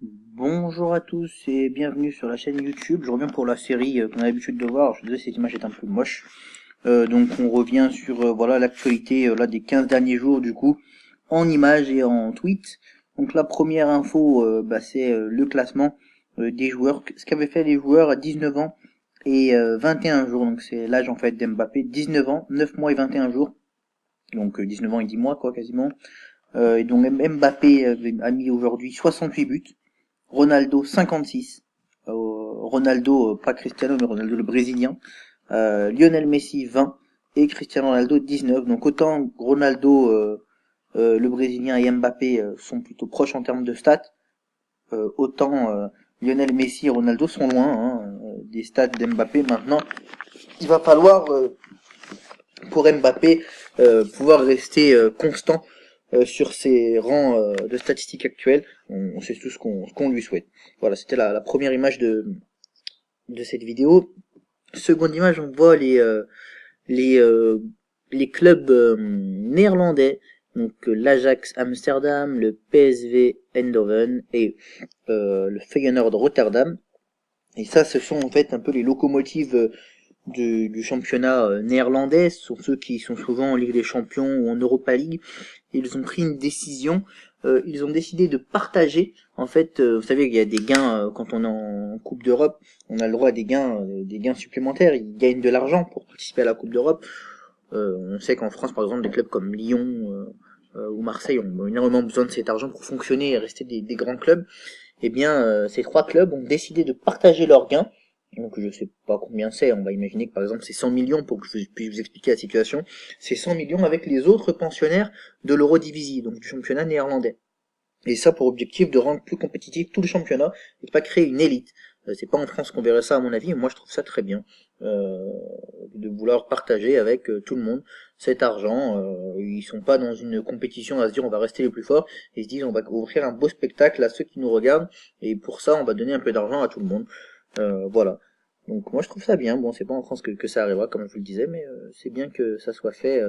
Bonjour à tous et bienvenue sur la chaîne YouTube. Je reviens pour la série qu'on a l'habitude de voir. Je suis désolé, cette image est un peu moche. Donc on revient sur voilà l'actualité là des 15 derniers jours du coup en images et en tweets. Donc la première info c'est le classement des joueurs, ce qu'avaient fait les joueurs à 19 ans et 21 jours. Donc c'est l'âge en fait d'Mbappé, 19 ans, 9 mois et 21 jours. Donc 19 ans et 10 mois quoi quasiment. Et donc Mbappé a mis aujourd'hui 68 buts. Ronaldo 56. Ronaldo, pas Cristiano, mais Ronaldo le Brésilien. Lionel Messi 20 et Cristiano Ronaldo 19. Donc autant Ronaldo, le Brésilien et Mbappé sont plutôt proches en termes de stats, autant Lionel Messi et Ronaldo sont loin des stats d'Mbappé. Maintenant, il va falloir pour Mbappé pouvoir rester constant sur ses rangs de statistiques actuels. On sait tout ce qu'on lui souhaite. Voilà, c'était la première image de cette vidéo. Seconde image, on voit les, euh, les clubs néerlandais, donc l'Ajax Amsterdam, le PSV Eindhoven et le Feyenoord Rotterdam. Et ça, ce sont en fait un peu les locomotives du championnat néerlandais. Ce sont ceux qui sont souvent en Ligue des Champions ou en Europa League. Ils ont pris une décision. Ils ont décidé de partager. En fait, vous savez qu'il y a des gains quand on est en Coupe d'Europe. On a le droit à des gains supplémentaires. Ils gagnent de l'argent pour participer à la Coupe d'Europe. On sait qu'en France, par exemple, des clubs comme Lyon ou Marseille ont énormément besoin de cet argent pour fonctionner et rester des grands clubs. Eh bien, ces trois clubs ont décidé de partager leurs gains. Donc je sais pas combien c'est, on va imaginer que par exemple c'est 100 millions pour que je puisse vous expliquer la situation. C'est 100 millions avec les autres pensionnaires de l'Eurodivisie, donc du championnat néerlandais. Et ça pour objectif de rendre plus compétitif tout le championnat et de pas créer une élite. C'est pas en France qu'on verrait ça à mon avis, moi je trouve ça très bien. De vouloir partager avec tout le monde cet argent. Ils sont pas dans une compétition à se dire on va rester les plus forts, ils se disent on va offrir un beau spectacle à ceux qui nous regardent et pour ça on va donner un peu d'argent à tout le monde. Voilà. Donc moi je trouve ça bien. Bon, c'est pas en France que ça arrivera comme je vous le disais, mais c'est bien que ça soit fait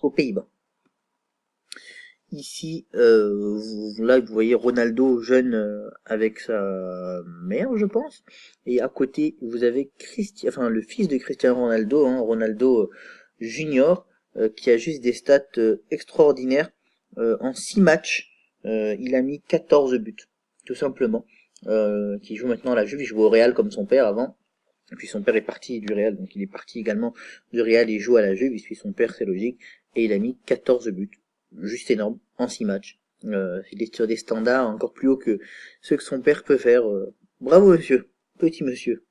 aux Pays-Bas. Ici, là, vous voyez Ronaldo jeune avec sa mère, je pense. Et à côté, vous avez le fils de Cristiano Ronaldo, Ronaldo Junior, qui a juste des stats extraordinaires. En 6 matchs, il a mis 14 buts, tout simplement. Qui joue maintenant à la Juve, il joue au Real comme son père avant. Et puis son père est parti du Real, donc il est parti également du Real, il joue à la Juve, il suit son père, c'est logique. Et il a mis 14 buts juste énorme, en 6 matchs. Il est sur des standards encore plus hauts que ceux que son père peut faire. Bravo monsieur, petit monsieur.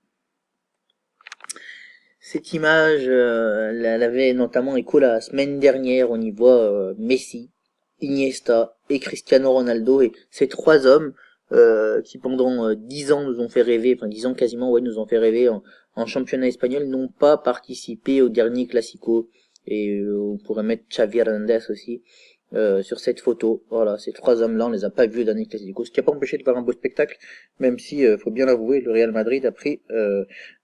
Cette image, elle avait notamment écho la semaine dernière, on y voit Messi, Iniesta et Cristiano Ronaldo, et ces trois hommes qui pendant 10 ans nous ont fait rêver, enfin 10 ans quasiment, ouais, nous ont fait rêver en championnat espagnol, n'ont pas participé au dernier Classico. Et on pourrait mettre Xavi Hernandez aussi sur cette photo. Voilà, ces trois hommes-là, on les a pas vus au dernier Classico, ce qui n'a pas empêché de faire un beau spectacle, même si, faut bien l'avouer, le Real Madrid a pris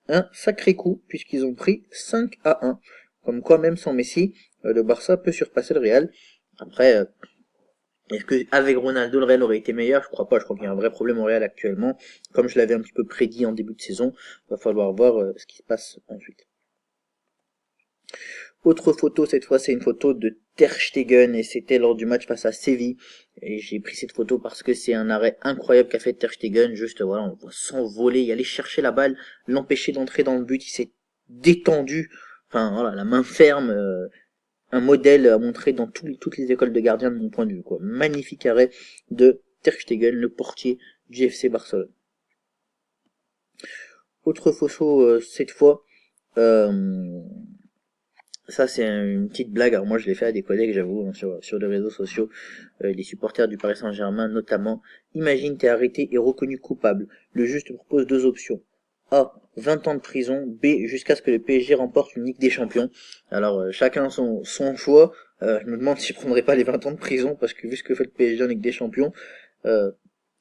un sacré coup, puisqu'ils ont pris 5-1. Comme quoi, même sans Messi, le Barça peut surpasser le Real. Après, est-ce que avec Ronaldo, le Real aurait été meilleur? Je crois pas, je crois qu'il y a un vrai problème au Real actuellement. Comme je l'avais un petit peu prédit en début de saison, il va falloir voir ce qui se passe ensuite. Autre photo, cette fois c'est une photo de Ter Stegen et c'était lors du match face à Séville. Et j'ai pris cette photo parce que c'est un arrêt incroyable qu'a fait Ter Stegen. Juste voilà, on le voit s'envoler, il allait chercher la balle, l'empêcher d'entrer dans le but, il s'est détendu. Enfin voilà, la main ferme, un modèle à montrer dans toutes les écoles de gardiens de mon point de vue, quoi. Magnifique arrêt de Ter Stegen, le portier du FC Barcelone. Autre photo cette fois. Euh, Ça, c'est une petite blague. Alors moi, je l'ai fait à des collègues, j'avoue, sur les réseaux sociaux, les supporters du Paris Saint-Germain notamment. Imagine, t'es arrêté et reconnu coupable. Le juge te propose deux options. A, 20 ans de prison. B, jusqu'à ce que le PSG remporte une Ligue des Champions. Alors, chacun son choix. Je me demande si je prendrais pas les 20 ans de prison, parce que vu ce que fait le PSG en Ligue des Champions,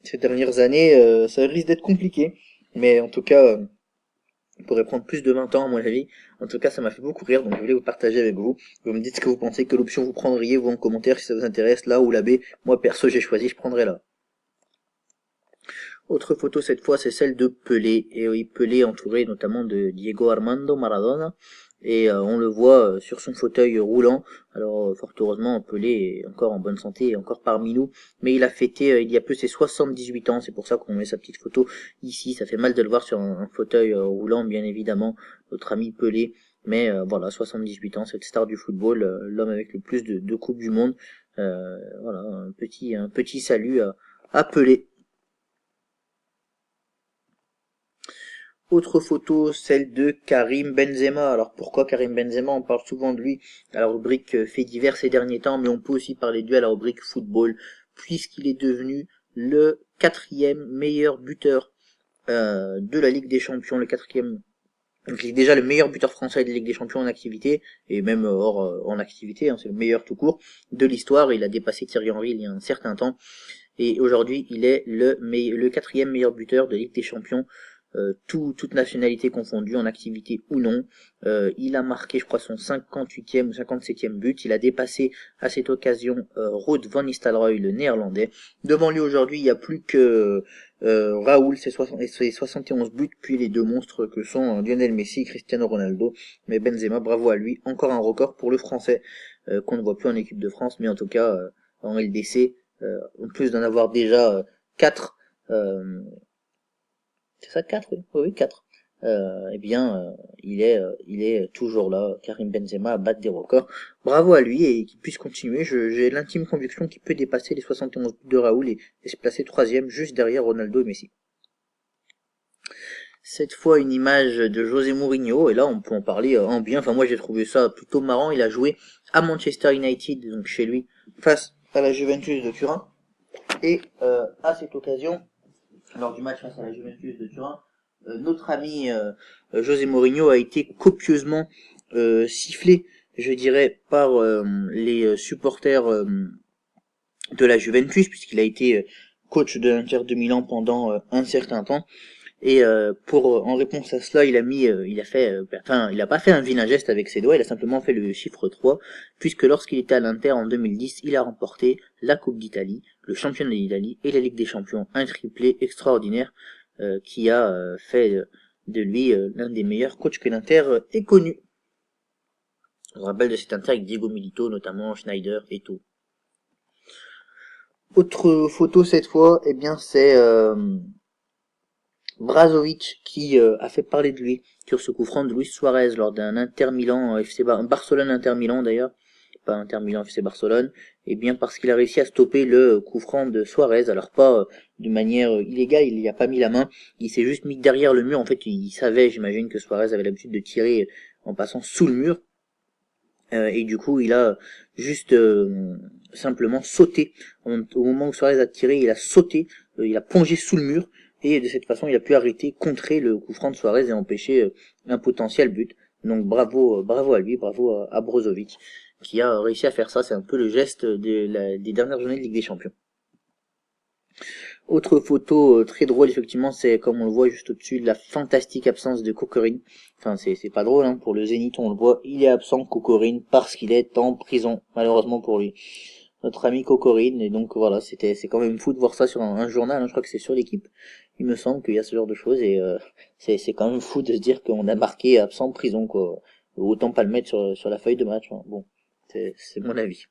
ces dernières années, ça risque d'être compliqué. Mais en tout cas, Il pourrait prendre plus de 20 ans à mon avis. En tout cas, ça m'a fait beaucoup rire, donc je voulais vous partager avec vous. Vous me dites ce que vous pensez, quelle option vous prendriez, vous en commentaire si ça vous intéresse, là ou la B. Moi perso j'ai choisi, je prendrais là. Autre photo cette fois, c'est celle de Pelé. Et oui, Pelé entouré notamment de Diego Armando Maradona. Et on le voit sur son fauteuil roulant. Alors fort heureusement, Pelé est encore en bonne santé et encore parmi nous. Mais il a fêté il y a peu ses 78 ans. C'est pour ça qu'on met sa petite photo ici. Ça fait mal de le voir sur un fauteuil roulant, bien évidemment. Notre ami Pelé. Mais voilà, 78 ans, cette star du football, l'homme avec le plus de coupes du monde. Voilà, un petit salut à Pelé. Autre photo, celle de Karim Benzema. Alors pourquoi Karim Benzema? On parle souvent de lui à la rubrique fait divers ces derniers temps, mais on peut aussi parler de lui à la rubrique football, puisqu'il est devenu le 4e meilleur buteur de la Ligue des Champions, le 4e. Donc il est déjà le meilleur buteur français de la Ligue des Champions en activité, et même hors en activité, hein, c'est le meilleur tout court de l'histoire. Il a dépassé Thierry Henry il y a un certain temps, et aujourd'hui il est le 4e meilleur buteur de la Ligue des Champions. Toute nationalité confondue, en activité ou non. Il a marqué, je crois, son 58e ou 57e but. Il a dépassé à cette occasion Ruud van Nistelrooy, le néerlandais. Devant lui aujourd'hui, il n'y a plus que Raoul, ses 71 buts, puis les deux monstres que sont Lionel Messi et Cristiano Ronaldo. Mais Benzema, bravo à lui, encore un record pour le français, qu'on ne voit plus en équipe de France, mais en tout cas en LDC, en plus d'en avoir déjà 4. C'est ça, 4, oui, oui, 4. Eh bien, il est toujours là, Karim Benzema, à battre des records. Bravo à lui et qu'il puisse continuer. J'ai l'intime conviction qu'il peut dépasser les 71 buts de Raoul et se placer 3e juste derrière Ronaldo et Messi. Cette fois, une image de José Mourinho, et là, on peut en parler en bien. Enfin, moi, j'ai trouvé ça plutôt marrant. Il a joué à Manchester United, donc chez lui, face à la Juventus de Turin. Et à cette occasion, lors du match face à la Juventus de Turin, notre ami José Mourinho a été copieusement sifflé, je dirais, par les supporters de la Juventus, puisqu'il a été coach de l'Inter de Milan pendant un certain temps. Et en réponse à cela, il a pas fait un vilain geste avec ses doigts, il a simplement fait le chiffre 3, puisque lorsqu'il était à l'Inter en 2010, il a remporté la Coupe d'Italie, le championnat d'Italie et la Ligue des Champions, un triplé extraordinaire qui a fait de lui l'un des meilleurs coachs que l'Inter ait connu. Je me rappelle de cet Inter avec Diego Milito, notamment Schneider et tout. Autre photo cette fois, eh bien c'est Brazovic qui a fait parler de lui sur ce coup franc de Luis Suarez lors d'un Inter Milan Barcelone Inter Milan d'ailleurs, pas Inter Milan FC Barcelone, et bien parce qu'il a réussi à stopper le coup franc de Suarez, alors pas de manière illégale, il n'y a pas mis la main, il s'est juste mis derrière le mur. En fait il savait, j'imagine, que Suarez avait l'habitude de tirer en passant sous le mur, et du coup il a juste simplement sauté au moment où Suarez a tiré. Il a sauté, il a plongé sous le mur, et de cette façon il a pu contrer le coup franc de Suarez et empêcher un potentiel but. Donc bravo à lui, bravo à Brozovic qui a réussi à faire ça. C'est un peu le geste des dernières journées de Ligue des Champions. Autre photo très drôle, effectivement, c'est comme on le voit juste au-dessus, la fantastique absence de Kokorin. Enfin, c'est pas drôle, hein, pour le Zénith, on le voit, il est absent, Kokorin, parce qu'il est en prison, malheureusement pour lui. Notre ami Kokorin, et donc voilà, c'est quand même fou de voir ça sur un journal, hein, je crois que c'est sur l'équipe. Il me semble qu'il y a ce genre de choses, et c'est quand même fou de se dire qu'on a marqué absent prison, quoi. Autant pas le mettre sur la feuille de match, hein. Bon, c'est mon avis.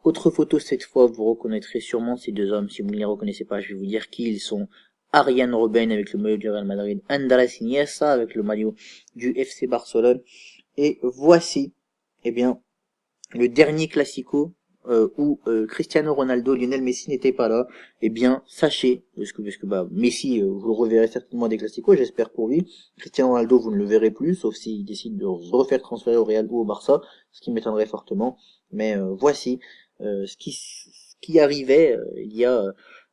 Autre photo cette fois, vous reconnaîtrez sûrement ces deux hommes. Si vous ne les reconnaissez pas, je vais vous dire qui ils sont. Arjen Robben avec le maillot du Real Madrid, Andrés Iniesta avec le maillot du FC Barcelone. Et voici, eh bien, le dernier Classico où Cristiano Ronaldo, Lionel Messi n'étaient pas là. Eh bien, sachez, parce que Messi, vous le reverrez certainement des Classicos, j'espère pour lui. Cristiano Ronaldo, vous ne le verrez plus, sauf s'il décide de refaire transférer au Real ou au Barça, ce qui m'étonnerait fortement. Mais voici ce qui arrivait il y a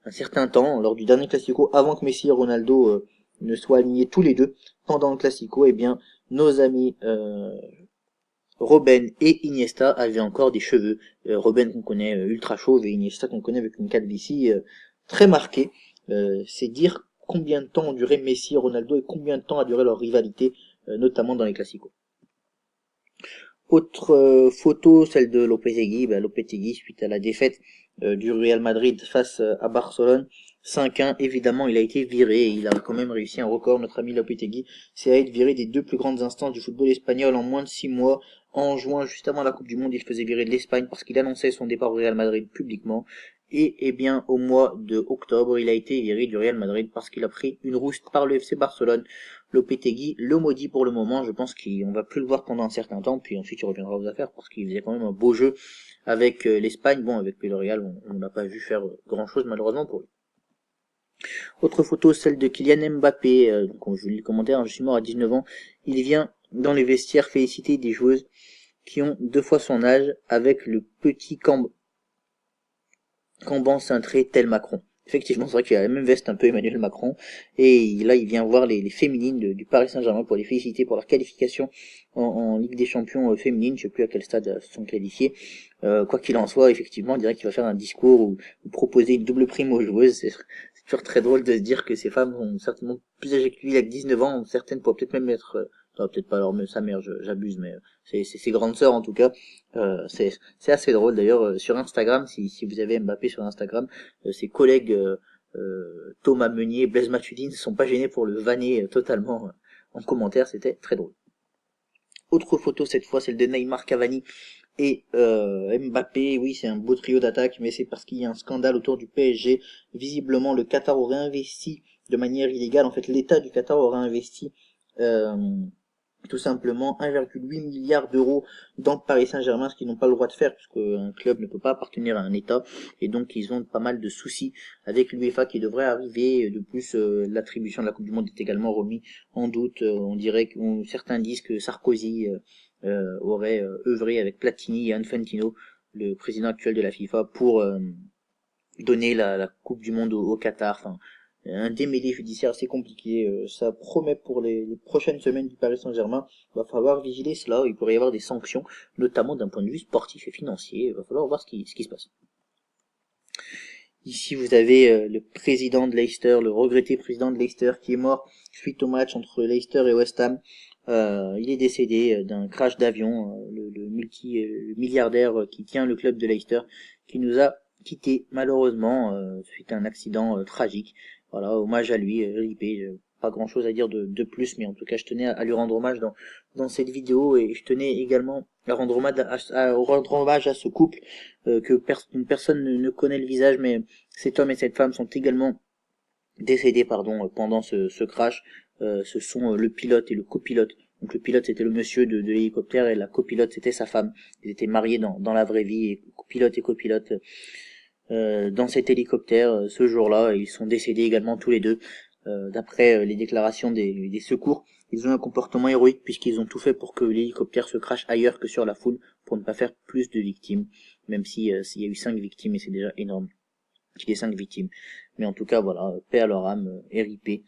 un certain temps, lors du dernier Classico, avant que Messi et Ronaldo ne soient alignés tous les deux. Pendant le Classico, eh bien, nos amis Robben et Iniesta avaient encore des cheveux. Robben qu'on connaît ultra chauve et Iniesta qu'on connaît avec une calvitie très marquée. C'est dire combien de temps ont duré Messi et Ronaldo et combien de temps a duré leur rivalité, notamment dans les classicos. Autre photo, celle de Lopetegui. Lopetegui, suite à la défaite du Real Madrid face à Barcelone, 5-1, évidemment, il a été viré et il a quand même réussi un record, notre ami Lopetegui, c'est à être viré des 2 plus grandes instances du football espagnol en moins de 6 mois. En juin, juste avant la Coupe du Monde, il faisait virer de l'Espagne parce qu'il annonçait son départ au Real Madrid publiquement. Et bien, au mois de octobre, il a été viré du Real Madrid parce qu'il a pris une rouste par le FC Barcelone. Lopetegui le maudit pour le moment, je pense qu'on va plus le voir pendant un certain temps, puis ensuite il reviendra aux affaires parce qu'il faisait quand même un beau jeu avec l'Espagne. Bon, avec le Real, on n'a pas vu faire grand chose malheureusement pour lui. Autre photo, celle de Kylian Mbappé, donc je lis le commentaire, je suis mort à 19 ans, il vient dans les vestiaires féliciter des joueuses qui ont 2 fois son âge avec le petit Camban cintré tel Macron. Effectivement, c'est vrai qu'il a la même veste un peu Emmanuel Macron. Et là, il vient voir les féminines du Paris Saint-Germain pour les féliciter pour leur qualification en Ligue des Champions féminines. Je sais plus à quel stade elles sont qualifiées. Quoi qu'il en soit, effectivement, on dirait qu'il va faire un discours ou proposer une double prime aux joueuses. C'est toujours très drôle de se dire que ces femmes sont certainement plus âgées que lui, il a que 19 ans. Certaines pourraient peut-être même être... non, peut-être pas alors sa mère, j'abuse, mais c'est ses grandes sœurs en tout cas. C'est assez drôle d'ailleurs sur Instagram, si vous avez Mbappé sur Instagram, ses collègues Thomas Meunier, Blaise Matuidi ne sont pas gênés pour le vanner totalement en commentaire, c'était très drôle. Autre photo cette fois, celle de Neymar, Cavani et Mbappé. Oui, c'est un beau trio d'attaque, mais c'est parce qu'il y a un scandale autour du PSG. Visiblement, le Qatar aurait investi de manière illégale. En fait, l'État du Qatar aurait investi tout simplement 1,8 milliard d'euros dans le Paris Saint-Germain, ce qu'ils n'ont pas le droit de faire, puisque un club ne peut pas appartenir à un État, et donc ils ont pas mal de soucis avec l'UEFA qui devrait arriver. De plus, l'attribution de la Coupe du Monde est également remis en doute. On dirait que certains disent que Sarkozy aurait œuvré avec Platini et Infantino, le président actuel de la FIFA, pour donner la Coupe du Monde au Qatar. Enfin, un démêlé judiciaire assez compliqué. Ça promet pour les prochaines semaines du Paris Saint-Germain. Il va falloir vigiler cela. Il pourrait y avoir des sanctions, notamment d'un point de vue sportif et financier. Il va falloir voir ce qui se passe. Ici, vous avez le président de Leicester, le regretté président de Leicester, qui est mort suite au match entre Leicester et West Ham. Il est décédé d'un crash d'avion. Le milliardaire qui tient le club de Leicester, qui nous a quitté malheureusement suite à un accident tragique. Voilà, hommage à lui, RIP. Pas grand chose à dire de plus, mais en tout cas je tenais à lui rendre hommage dans cette vidéo, et je tenais également à rendre hommage à ce couple que personne ne connaît le visage, mais cet homme et cette femme sont également décédés pendant ce crash. Ce sont le pilote et le copilote. Donc le pilote c'était le monsieur de l'hélicoptère et la copilote c'était sa femme. Ils étaient mariés dans la vraie vie, et pilote et copilote dans cet hélicoptère ce jour-là. Ils sont décédés également tous les deux. D'après les déclarations des secours, ils ont un comportement héroïque puisqu'ils ont tout fait pour que l'hélicoptère se crache ailleurs que sur la foule pour ne pas faire plus de victimes, même s'il y a eu 5 victimes et c'est déjà énorme qu'il y ait 5 victimes. Mais en tout cas, voilà, paix à leur âme, RIP.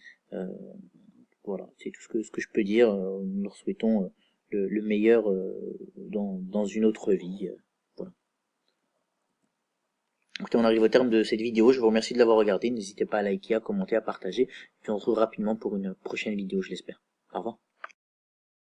Voilà, c'est tout ce que je peux dire. Nous leur souhaitons le meilleur dans une autre vie. Voilà. Écoutez, on arrive au terme de cette vidéo. Je vous remercie de l'avoir regardé. N'hésitez pas à liker, à commenter, à partager. Puis on se retrouve rapidement pour une prochaine vidéo, je l'espère. Au revoir.